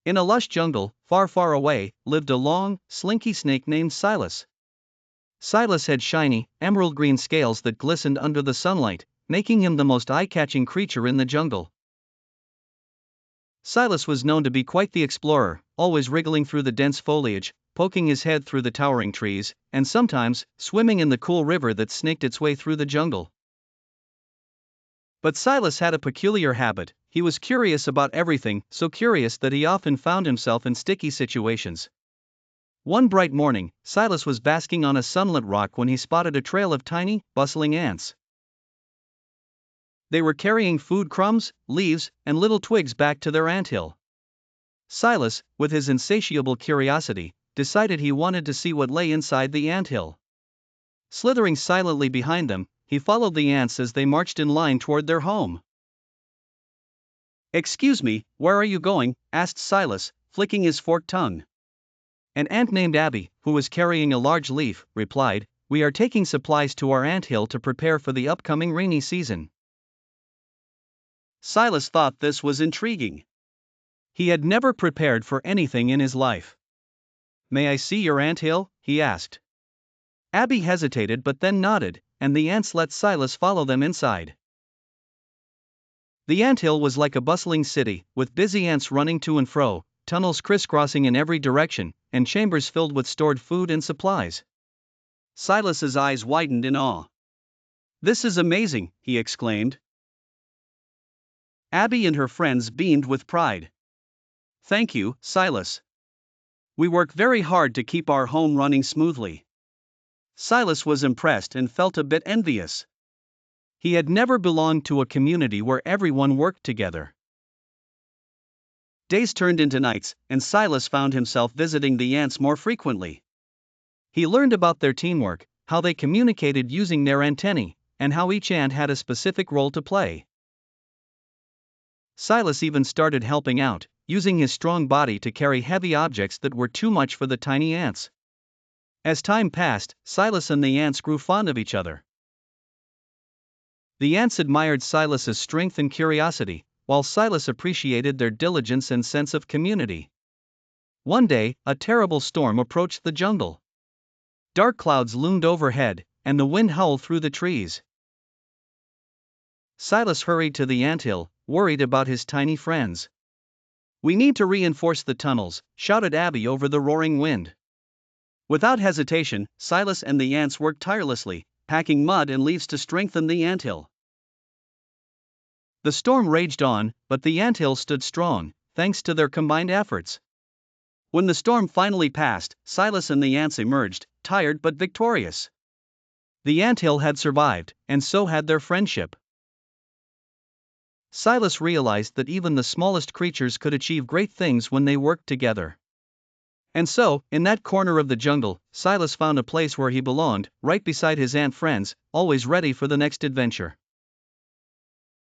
In a lush jungle, far far away, lived a long, slinky snake named Silas. Silas had shiny, emerald green scales that glistened under the sunlight, making him the most eye-catching creature in the jungle. Silas was known to be quite the explorer, always wriggling through the dense foliage, poking his head through the towering trees, and sometimes swimming in the cool river that snaked its way through the jungle. But Silas had a peculiar habit. He was curious about everything, so curious that he often found himself in sticky situations. One bright morning, Silas was basking on a sunlit rock when he spotted a trail of tiny, bustling ants. They were carrying food crumbs, leaves, and little twigs back to their anthill. Silas, with his insatiable curiosity, decided he wanted to see what lay inside the anthill. Slithering silently behind them, he followed the ants as they marched in line toward their home. "Excuse me, where are you going?" asked Silas, flicking his forked tongue. An ant named Abby, who was carrying a large leaf, replied, "We are taking supplies to our anthill to prepare for the upcoming rainy season." Silas thought this was intriguing. He had never prepared for anything in his life. "May I see your anthill?" he asked. Abby hesitated but then nodded, and the ants let Silas follow them inside. The anthill was like a bustling city, with busy ants running to and fro, tunnels crisscrossing in every direction, and chambers filled with stored food and supplies. Silas's eyes widened in awe. "This is amazing," he exclaimed. Abby and her friends beamed with pride. "Thank you, Silas. We work very hard to keep our home running smoothly." Silas was impressed and felt a bit envious. He had never belonged to a community where everyone worked together. Days turned into nights, and Silas found himself visiting the ants more frequently. He learned about their teamwork, how they communicated using their antennae, and how each ant had a specific role to play. Silas even started helping out, using his strong body to carry heavy objects that were too much for the tiny ants. As time passed, Silas and the ants grew fond of each other. The ants admired Silas's strength and curiosity, while Silas appreciated their diligence and sense of community. One day, a terrible storm approached the jungle. Dark clouds loomed overhead, and the wind howled through the trees. Silas hurried to the anthill, worried about his tiny friends. "We need to reinforce the tunnels," shouted Abby over the roaring wind. Without hesitation, Silas and the ants worked tirelessly, packing mud and leaves to strengthen the anthill. The storm raged on, but the anthill stood strong, thanks to their combined efforts. When the storm finally passed, Silas and the ants emerged, tired but victorious. The anthill had survived, and so had their friendship. Silas realized that even the smallest creatures could achieve great things when they worked together. And so, in that corner of the jungle, Silas found a place where he belonged, right beside his ant friends, always ready for the next adventure.